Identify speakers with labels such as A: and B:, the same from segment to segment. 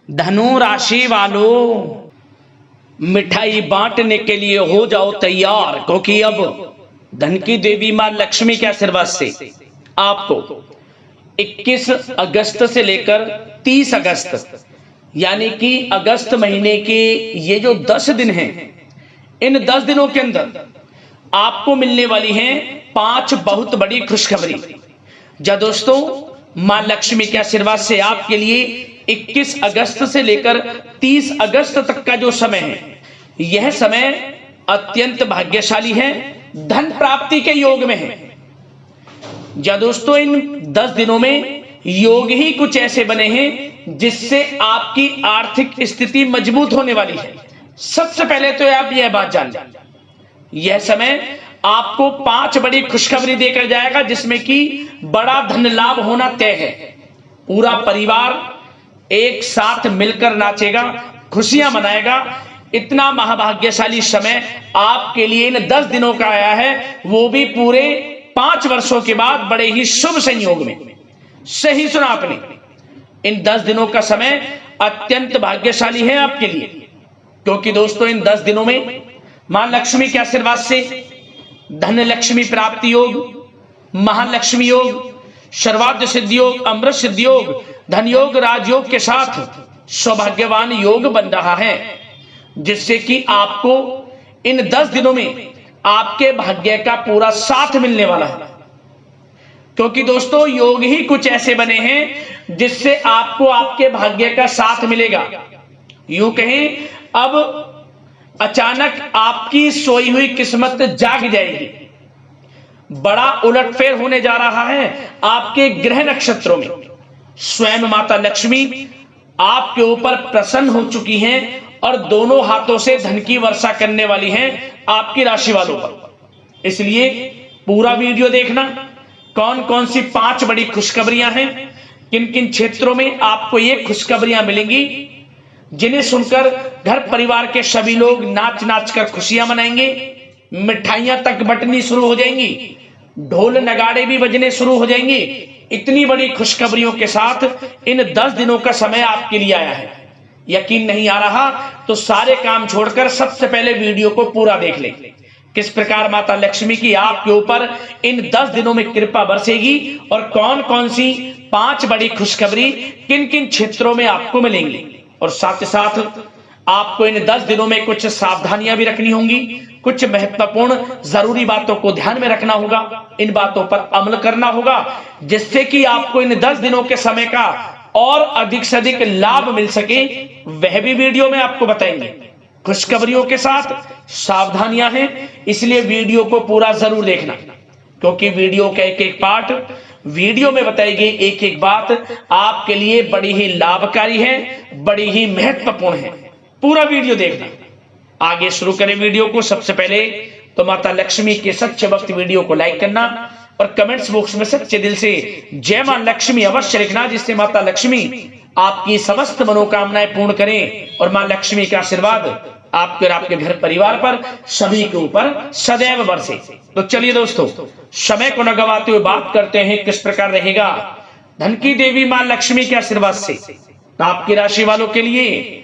A: धनु राशि वालों, मिठाई बांटने के लिए हो जाओ तैयार, क्योंकि अब धन की देवी मां लक्ष्मी के आशीर्वाद से आपको 21 अगस्त से लेकर 30 अगस्त यानी कि अगस्त महीने के ये जो 10 दिन हैं, इन 10 दिनों के अंदर आपको मिलने वाली हैं 5 बहुत बड़ी खुशखबरी। जा दोस्तों, मां लक्ष्मी के आशीर्वाद से आपके लिए 21 अगस्त से लेकर 30 अगस्त तक का जो समय है, यह समय अत्यंत भाग्यशाली है, धन प्राप्ति के योग में है। जा दोस्तों, इन 10 दिनों में योग ही कुछ ऐसे बने हैं जिससे आपकी आर्थिक स्थिति मजबूत होने वाली है। सबसे पहले तो आप यह बात जान लें, यह समय आपको 5 बड़ी खुशखबरी देकर जाएगा, जिसमें कि बड़ा धन लाभ होना तय है। पूरा परिवार एक साथ मिलकर नाचेगा, खुशियां मनाएगा। इतना महाभाग्यशाली समय आपके लिए इन 10 दिनों का आया है, वो भी पूरे 5 वर्षों के बाद बड़े ही शुभ संयोग में। सही सुना आपने, इन 10 दिनों का समय अत्यंत भाग्यशाली है आपके लिए, क्योंकि दोस्तों इन 10 दिनों में मां लक्ष्मी के आशीर्वाद से धन लक्ष्मी प्राप्ति योग, महालक्ष्मी योग, सर्वार्थ सिद्धि योग, अमृत सिद्धि योग, धन योग, राजयोग के साथ सौभाग्यवान योग बन रहा है, जिससे कि आपको इन 10 दिनों में आपके भाग्य का पूरा साथ मिलने वाला है। क्योंकि दोस्तों योग ही कुछ ऐसे बने हैं जिससे आपको आपके भाग्य का साथ मिलेगा। यूं कहें, अब अचानक आपकी सोई हुई किस्मत जाग जाएगी। बड़ा उलटफेर होने जा रहा है आपके ग्रह नक्षत्रों में। स्वयं माता लक्ष्मी आपके ऊपर प्रसन्न हो चुकी हैं और दोनों हाथों से धन की वर्षा करने वाली हैं आपकी राशि वालों पर। इसलिए पूरा वीडियो देखना, कौन कौन सी 5 बड़ी खुशखबरियां हैं, किन किन क्षेत्रों में आपको ये खुशखबरियां मिलेंगी, जिन्हें सुनकर घर परिवार के सभी लोग नाच नाच कर खुशियां मनाएंगे, मिठाइयां तक बंटनी शुरू हो जाएंगी, ढोल नगाड़े भी बजने शुरू हो जाएंगे। इतनी बड़ी खुशखबरियों के साथ इन 10 दिनों का समय आपके लिए आया है। यकीन नहीं आ रहा तो सारे काम छोड़कर सबसे पहले वीडियो को पूरा देख लें, किस प्रकार माता लक्ष्मी की आपके ऊपर इन 10 दिनों में कृपा बरसेगी और कौन कौन सी 5 बड़ी खुशखबरी किन किन क्षेत्रों में आपको मिलेंगी। और साथ ही साथ आपको इन 10 दिनों में कुछ सावधानियां भी रखनी होंगी, कुछ महत्वपूर्ण जरूरी बातों को ध्यान में रखना होगा, इन बातों पर अमल करना होगा, जिससे कि आपको इन 10 दिनों के समय का और अधिक से अधिक लाभ मिल सके। वह भी वीडियो में आपको बताएंगे। खुशखबरियों के साथ सावधानियां हैं, इसलिए वीडियो को पूरा जरूर देखना, क्योंकि वीडियो का एक एक पार्ट, वीडियो में बताई गई एक एक बात आपके लिए बड़ी ही लाभकारी है, बड़ी ही महत्वपूर्ण है। पूरा वीडियो देखना। आगे शुरू करें वीडियो को। सबसे पहले तो माता लक्ष्मी के सच्चे भक्त वीडियो को लाइक करना और कमेंट्स बॉक्स में सच्चे दिल से जय मां लक्ष्मी अवश्य लिखना, जिससे माता लक्ष्मी आपकी समस्त मनोकामनाएं पूर्ण करें और मां लक्ष्मी का आशीर्वाद आपके और आपके घर परिवार पर सभी के ऊपर सदैव बरसे। तो चलिए दोस्तों, समय को न गवाते हुए बात करते हैं किस प्रकार रहेगा धन की देवी मां लक्ष्मी के आशीर्वाद से आपकी राशि वालों के लिए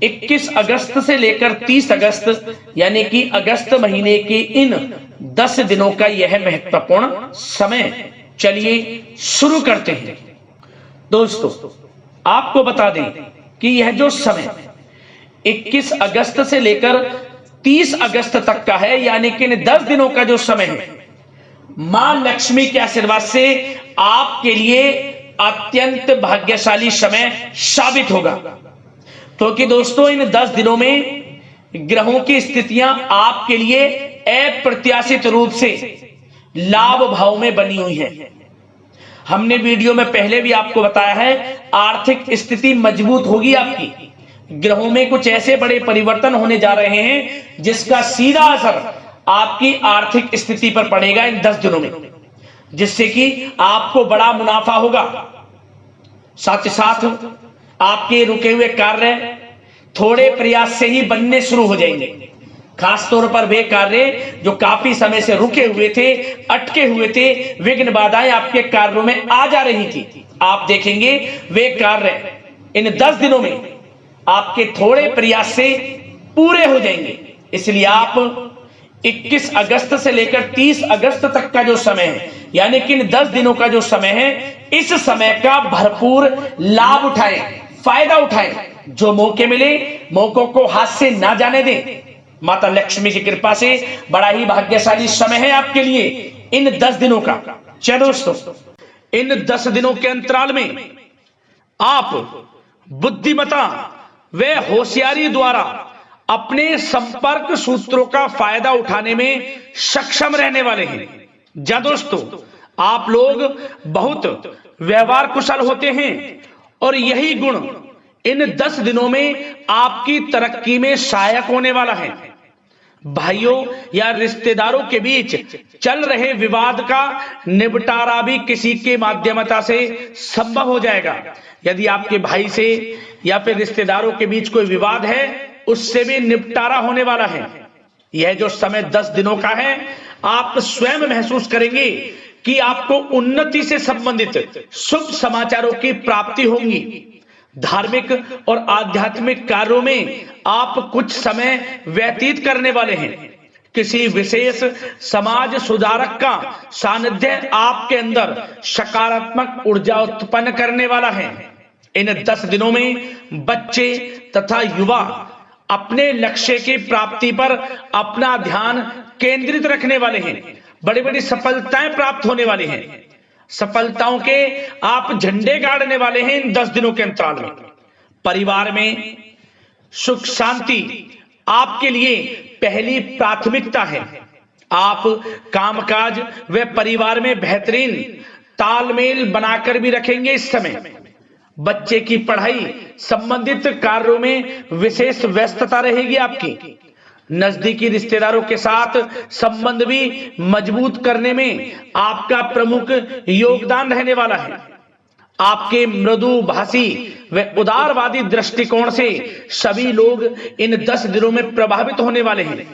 A: 21 अगस्त से लेकर 30 अगस्त यानी कि अगस्त महीने के इन 10 दिनों का यह महत्वपूर्ण समय। चलिए शुरू करते हैं। दोस्तों आपको बता दें कि यह जो समय 21 अगस्त से लेकर 30 अगस्त तक का है, यानी कि इन 10 दिनों का जो समय है, मां लक्ष्मी के आशीर्वाद से आपके लिए अत्यंत भाग्यशाली समय साबित होगा। क्योंकि दोस्तों इन 10 दिनों में ग्रहों की स्थितियां आपके लिए अप्रत्याशित रूप से लाभ भाव में बनी हुई हैं। हमने वीडियो में पहले भी आपको बताया है, आर्थिक स्थिति मजबूत होगी आपकी। ग्रहों में कुछ ऐसे बड़े परिवर्तन होने जा रहे हैं जिसका सीधा असर आपकी आर्थिक स्थिति पर पड़ेगा इन 10 दिनों में, जिससे कि आपको बड़ा मुनाफा होगा। साथ ही साथ आपके रुके हुए कार्य थोड़े प्रयास से ही बनने शुरू हो जाएंगे। खासतौर पर वे कार्य जो काफी समय से रुके हुए थे, अटके हुए थे, विघ्न बाधाएं आपके कार्यों में आ जा रही थी, आप देखेंगे वे कार्य इन 10 दिनों में आपके थोड़े प्रयास से पूरे हो जाएंगे। इसलिए आप 21 अगस्त से लेकर 30 अगस्त तक का जो समय है, यानी कि इन 10 दिनों का जो समय है, इस समय का भरपूर लाभ उठाएं, फायदा उठाएं। जो मौके मिले मौकों को हाथ से ना जाने दें। माता लक्ष्मी की कृपा से बड़ा ही भाग्यशाली समय है आपके लिए इन 10 दिनों का। चलो दोस्तों, इन 10 दिनों के अंतराल में आप बुद्धिमता व होशियारी द्वारा अपने संपर्क सूत्रों का फायदा उठाने में सक्षम रहने वाले हैं। जा दोस्तों, आप लोग बहुत व्यवहार कुशल होते हैं और यही गुण इन 10 दिनों में आपकी तरक्की में सहायक होने वाला है। भाइयों या रिश्तेदारों के बीच चल रहे विवाद का निपटारा भी किसी के माध्यमता से संभव हो जाएगा। यदि आपके भाई से या फिर रिश्तेदारों के बीच कोई विवाद है, उससे भी निपटारा होने वाला है। यह जो समय 10 दिनों का है, आप स्वयं महसूस करेंगे कि आपको उन्नति से संबंधित शुभ समाचारों की प्राप्ति होगी। धार्मिक और आध्यात्मिक कार्यों में आप कुछ समय व्यतीत करने वाले हैं। किसी विशेष समाज सुधारक का सानिध्य आपके अंदर सकारात्मक ऊर्जा उत्पन्न करने वाला है। इन 10 दिनों में बच्चे तथा युवा अपने लक्ष्य की प्राप्ति पर अपना ध्यान केंद्रित रखने वाले हैं। बड़ी बड़ी सफलताएं प्राप्त होने वाली हैं। सफलताओं के आप झंडे गाड़ने वाले हैं इन 10 दिनों के अंतराल में। परिवार में सुख शांति आपके लिए पहली प्राथमिकता है। आप कामकाज व परिवार में बेहतरीन तालमेल बनाकर भी रखेंगे। इस समय बच्चे की पढ़ाई संबंधित कार्यों में विशेष व्यस्तता रहेगी आपकी। नजदीकी रिश्तेदारों के साथ संबंध भी मजबूत करने में आपका प्रमुख योगदान रहने वाला है। आपके मृदुभाषी व उदारवादी दृष्टिकोण से सभी लोग इन 10 दिनों में प्रभावित होने वाले हैं।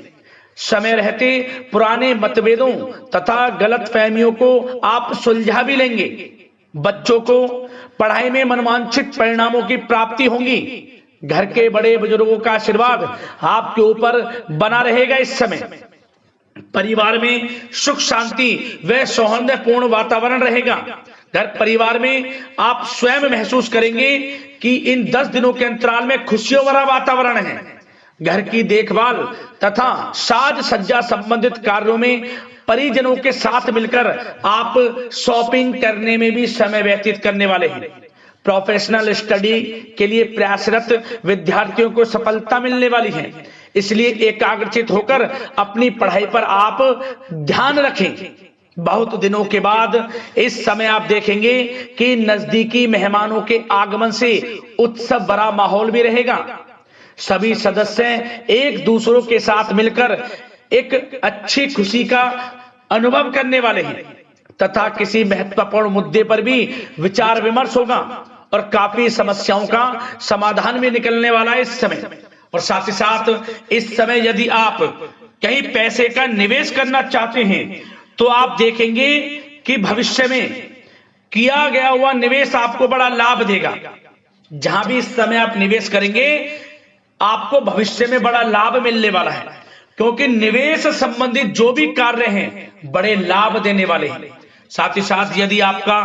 A: समय रहते पुराने मतभेदों तथा गलतफहमियों को आप सुलझा भी लेंगे। बच्चों को पढ़ाई में मनवांछित परिणामों की प्राप्ति होगी। घर के बड़े बुजुर्गों का आशीर्वाद आपके ऊपर बना रहेगा। इस समय परिवार में सुख शांति व सौहार्दपूर्ण वातावरण रहेगा। घर परिवार में आप स्वयं महसूस करेंगे कि इन 10 दिनों के अंतराल में खुशियों भरा वातावरण है। घर की देखभाल तथा साज सज्जा संबंधित कार्यों में परिजनों के साथ मिलकर आप शॉपिंग करने में भी समय व्यतीत करने वाले हैं। प्रोफेशनल स्टडी के लिए प्रयासरत विद्यार्थियों को सफलता मिलने वाली है। इसलिए एकाग्रचित होकर अपनी पढ़ाई पर आप ध्यान रखें। बहुत दिनों के बाद इस समय आप देखेंगे कि नजदीकी मेहमानों के आगमन से उत्सव भरा माहौल भी रहेगा। सभी सदस्य एक दूसरों के साथ मिलकर एक अच्छी खुशी का अनुभव करने वाले हैं तथा किसी महत्वपूर्ण मुद्दे पर भी विचार विमर्श होगा और काफी समस्याओं का समाधान भी निकलने वाला है इस समय। और साथ ही साथ इस समय यदि आप कहीं पैसे का निवेश करना चाहते हैं तो आप देखेंगे कि भविष्य में किया गया हुआ निवेश आपको बड़ा लाभ देगा। जहां भी इस समय आप निवेश करेंगे आपको भविष्य में बड़ा लाभ मिलने वाला है, क्योंकि निवेश संबंधित जो भी कार्य हैं बड़े लाभ देने वाले हैं। साथ ही साथ यदि आपका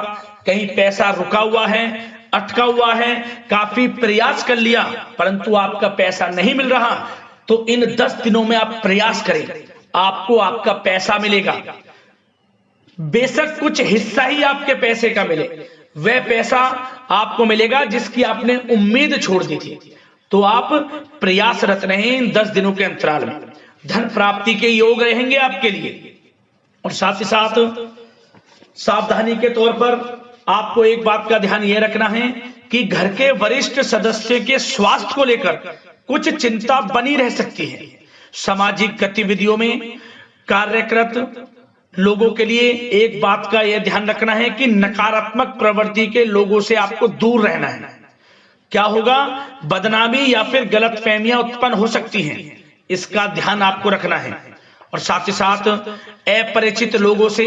A: कहीं पैसा रुका हुआ है, अटका हुआ है, काफी प्रयास कर लिया परंतु आपका पैसा नहीं मिल रहा, तो इन 10 दिनों में आप प्रयास करें, आपको आपका पैसा मिलेगा। बेशक कुछ हिस्सा ही आपके पैसे का मिले, वह पैसा आपको मिलेगा जिसकी आपने उम्मीद छोड़ दी थी। तो आप प्रयासरत रहें इन 10 दिनों के अंतराल में। धन प्राप्ति के योग रहेंगे आपके लिए। और साथ ही साथ सावधानी के तौर पर आपको एक बात का ध्यान यह रखना है कि घर के वरिष्ठ सदस्य के स्वास्थ्य को लेकर कुछ चिंता बनी रह सकती है। सामाजिक गतिविधियों में कार्यरत लोगों के लिए एक बात का यह ध्यान रखना है कि नकारात्मक प्रवृत्ति के लोगों से आपको दूर रहना है। क्या होगा, बदनामी या फिर गलतफहमियां उत्पन्न हो सकती हैं, इसका ध्यान आपको रखना है। और साथ ही साथ अपरिचित लोगों से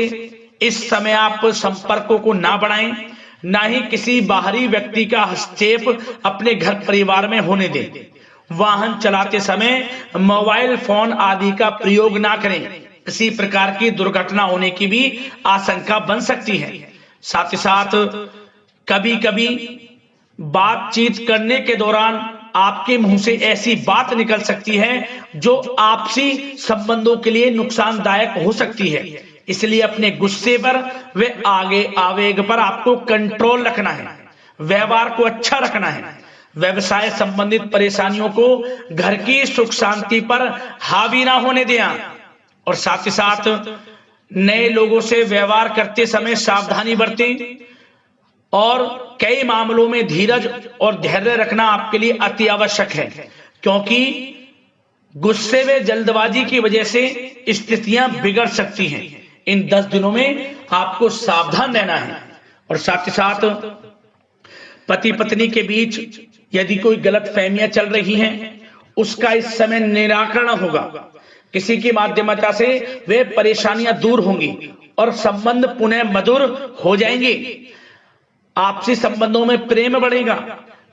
A: इस समय आप संपर्कों को ना बढ़ाएं। ना ही किसी बाहरी व्यक्ति का हस्तक्षेप अपने घर परिवार में होने दें। वाहन चलाते समय मोबाइल फोन आदि का प्रयोग ना करें, किसी प्रकार की दुर्घटना होने की भी आशंका बन सकती है। साथ ही साथ कभी कभी बातचीत करने के दौरान आपके मुंह से ऐसी बात निकल सकती है जो आपसी संबंधों के लिए नुकसानदायक हो सकती है। इसलिए अपने गुस्से पर व आगे आवेग पर आपको कंट्रोल रखना है, व्यवहार को अच्छा रखना है। व्यवसाय संबंधित परेशानियों को घर की सुख शांति पर हावी ना होने दें। और साथ ही साथ नए लोगों से व्यवहार करते समय सावधानी बरतें और कई मामलों में धीरज और धैर्य रखना आपके लिए अति आवश्यक है, क्योंकि गुस्से में जल्दबाजी की वजह से स्थितियां बिगड़ सकती हैं। इन 10 दिनों में आपको सावधान रहना है। और साथ ही साथ पति पत्नी के बीच यदि कोई गलत फहमियां चल रही हैं, उसका इस समय निराकरण होगा। किसी की माध्यमता से वे परेशानियां दूर होंगी और संबंध पुनः मधुर हो जाएंगे। आपसी संबंधों में प्रेम बढ़ेगा।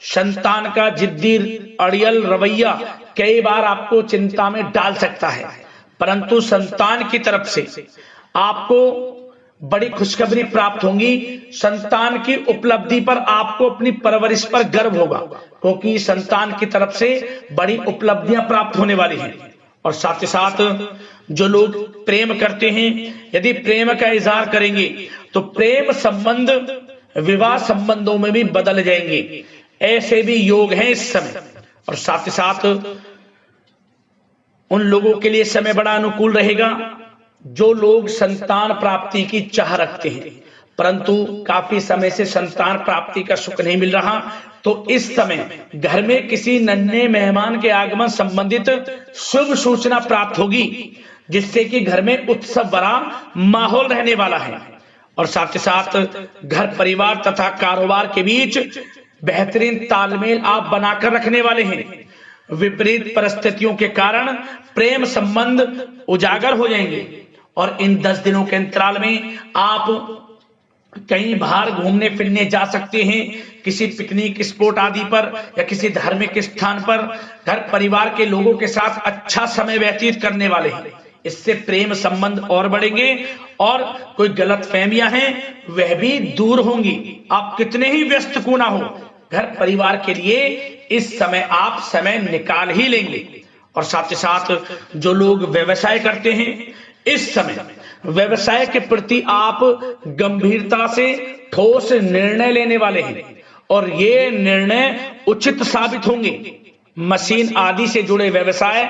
A: संतान का जिद्दी अड़ियल रवैया कई बार आपको चिंता में डाल सकता है, परंतु संतान की तरफ से आपको बड़ी खुशखबरी प्राप्त होगी। संतान की उपलब्धि पर आपको अपनी परवरिश पर गर्व होगा, क्योंकि संतान की तरफ से बड़ी उपलब्धियां प्राप्त होने वाली हैं। और साथ ही साथ जो लोग प्रेम करते हैं, यदि प्रेम का इजहार करेंगे तो प्रेम संबंध विवाह संबंधों में भी बदल जाएंगे। ऐसे भी योग हैं इस समय। और साथ ही साथ उन लोगों के लिए समय बड़ा अनुकूल रहेगा जो लोग संतान प्राप्ति की चाह रखते हैं, परंतु काफी समय से संतान प्राप्ति का सुख नहीं मिल रहा, तो इस समय घर में किसी नन्हे मेहमान के आगमन संबंधित शुभ सूचना प्राप्त होगी, जिससे कि घर में उत्सव भरा माहौल रहने वाला है। और साथ ही साथ घर परिवार तथा कारोबार के बीच बेहतरीन तालमेल आप बनाकर रखने वाले हैं। विपरीत परिस्थितियों के कारण प्रेम संबंध उजागर हो जाएंगे। और इन 10 दिनों के अंतराल में आप कहीं बाहर घूमने फिरने जा सकते हैं, किसी पिकनिक स्पॉट आदि पर या किसी धार्मिक स्थान पर घर परिवार के लोगों के साथ अच्छा समय व्यतीत करने वाले हैं। इससे प्रेम संबंध और बढ़ेंगे और कोई गलत फहमियां हैं वह भी दूर होंगी। आप कितने ही व्यस्त क्यों ना हो, घर परिवार के लिए इस समय आप समय निकाल ही लेंगे। और साथ ही साथ जो लोग व्यवसाय करते हैं, इस समय व्यवसाय के प्रति आप गंभीरता से ठोस निर्णय लेने वाले हैं और ये निर्णय उचित साबित होंगे। मशीन आदि से जुड़े व्यवसाय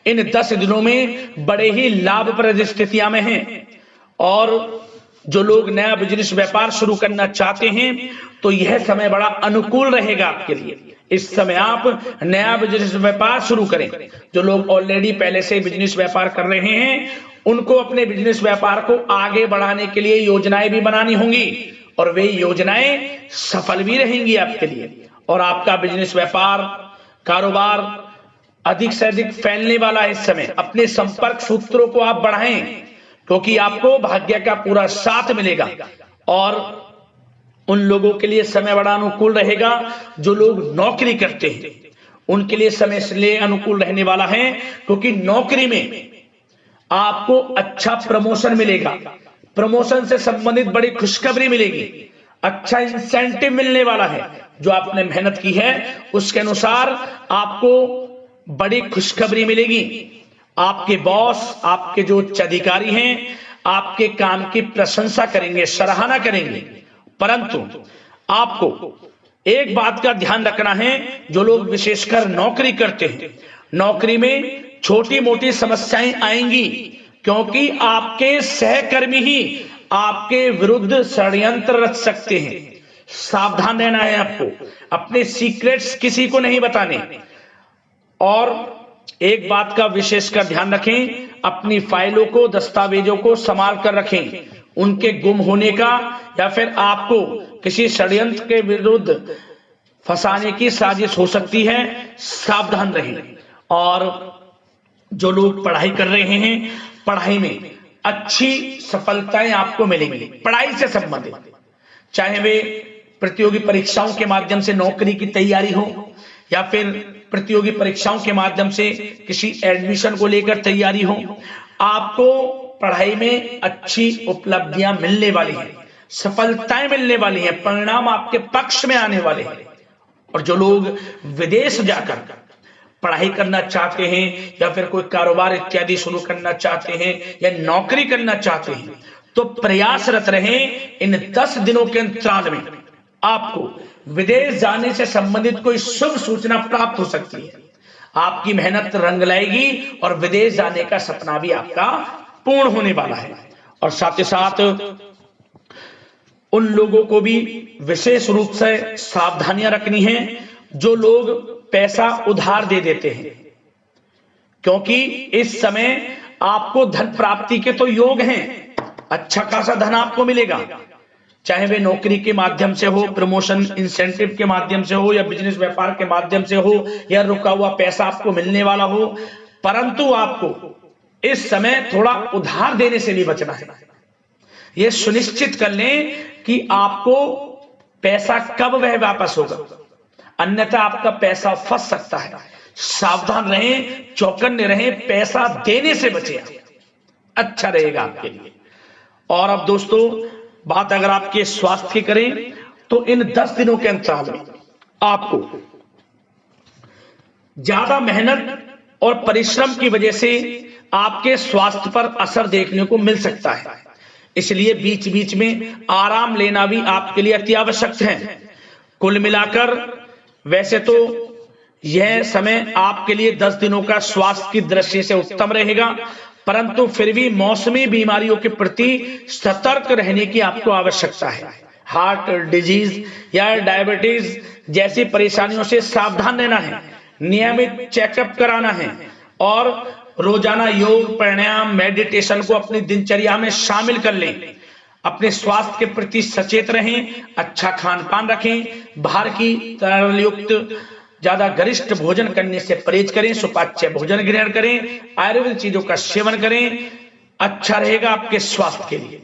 A: इन 10 दिनों में बड़े ही लाभप्रद स्थितियां में हैं। और जो लोग नया बिजनेस व्यापार शुरू करना चाहते हैं तो यह समय बड़ा अनुकूल रहेगा आपके लिए। इस समय आप नया बिजनेस व्यापार शुरू करें। जो लोग ऑलरेडी पहले से बिजनेस व्यापार कर रहे हैं, उनको अपने बिजनेस व्यापार को आगे बढ़ाने के लिए योजनाएं भी बनानी होंगी और वे योजनाएं सफल भी रहेंगी आपके लिए। और आपका बिजनेस व्यापार कारोबार अधिक से अधिक फैलने वाला है। इस समय अपने संपर्क सूत्रों को आप बढ़ाएं, क्योंकि आपको भाग्य का पूरा साथ मिलेगा। और उन लोगों के लिए समय बड़ा अनुकूल रहेगा जो लोग नौकरी करते हैं, उनके लिए समय इसलिए अनुकूल रहने वाला है क्योंकि नौकरी में आपको अच्छा प्रमोशन मिलेगा। प्रमोशन से संबंधित बड़ी खुशखबरी मिलेगी, अच्छा इंसेंटिव मिलने वाला है। जो आपने मेहनत की है उसके अनुसार आपको बड़ी खुशखबरी मिलेगी। आपके बॉस, आपके जो उच्च अधिकारी हैं, आपके काम की प्रशंसा करेंगे, सराहना करेंगे। परंतु आपको एक बात का ध्यान रखना है, जो लोग विशेषकर नौकरी करते हैं, नौकरी में छोटी मोटी समस्याएं आएंगी, क्योंकि आपके सहकर्मी ही आपके विरुद्ध षड्यंत्र रच सकते हैं। सावधान रहना है आपको, अपने सीक्रेट्स किसी को नहीं बताने। और एक बात का विशेषकर ध्यान रखें, अपनी फाइलों को, दस्तावेजों को संभाल कर रखें। उनके गुम होने का या फिर आपको किसी षड्यंत्र के विरुद्ध फंसाने की साजिश हो सकती है, सावधान रहें। और जो लोग पढ़ाई कर रहे हैं, पढ़ाई में अच्छी सफलताएं आपको मिलेंगी। पढ़ाई से संबंधित, चाहे वे प्रतियोगी परीक्षाओं के माध्यम से नौकरी की तैयारी हो, या फिर प्रतियोगी परीक्षाओं के माध्यम से किसी एडमिशन को लेकर तैयारी हो, आपको पढ़ाई में अच्छी उपलब्धियां मिलने वाली हैं, सफलताएं मिलने वाली हैं, परिणाम आपके पक्ष में आने वाले हैं। और जो लोग विदेश जाकर पढ़ाई करना चाहते हैं या फिर कोई कारोबार इत्यादि शुरू करना चाहते हैं या नौकरी करना चाहते हैं, तो प्रयासरत रहें। इन 10 दिनों के अंतराल में आपको विदेश जाने से संबंधित कोई शुभ सूचना प्राप्त हो सकती है। आपकी मेहनत रंग लाएगी और विदेश जाने का सपना भी आपका पूर्ण होने वाला है। और साथ ही साथ उन लोगों को भी विशेष रूप से सावधानियां रखनी है जो लोग पैसा उधार दे देते हैं, क्योंकि इस समय आपको धन प्राप्ति के तो योग हैं, अच्छा खासा धन आपको मिलेगा, चाहे वे नौकरी के माध्यम से हो, प्रमोशन इंसेंटिव के माध्यम से हो, या बिजनेस व्यापार के माध्यम से हो, या रुका हुआ पैसा आपको मिलने वाला हो। परंतु आपको इस समय थोड़ा उधार देने से भी बचना है। यह सुनिश्चित कर लें कि आपको पैसा कब वह वापस होगा, अन्यथा आपका पैसा फंस सकता है। सावधान रहें, चौकन्ने रहें, पैसा देने से बचें, अच्छा रहेगा आपके लिए। और अब दोस्तों, बात अगर आपके स्वास्थ्य की करें तो इन 10 दिनों के अंतराल में आपको ज्यादा मेहनत और परिश्रम की वजह से आपके स्वास्थ्य पर असर देखने को मिल सकता है, इसलिए बीच बीच में आराम लेना भी आपके लिए अति आवश्यक है। कुल मिलाकर वैसे तो यह समय आपके लिए 10 दिनों का स्वास्थ्य की दृष्टि से उत्तम रहेगा, परंतु फिर भी मौसमी बीमारियों के प्रति सतर्क रहने की आपको आवश्यकता है। हार्ट डिजीज या डायबिटीज जैसी परेशानियों से सावधान रहना है, नियमित चेकअप कराना है और रोजाना योग, प्राणायाम, मेडिटेशन को अपनी दिनचर्या में शामिल कर लें। अपने स्वास्थ्य के प्रति सचेत रहें, अच्छा खान पान रखें, बाहर की तरल युक्त ज्यादा गरिष्ठ भोजन करने से परहेज करें, सुपाच्य भोजन ग्रहण करें, आयुर्वेदिक चीजों का सेवन करें, अच्छा रहेगा आपके स्वास्थ्य के लिए।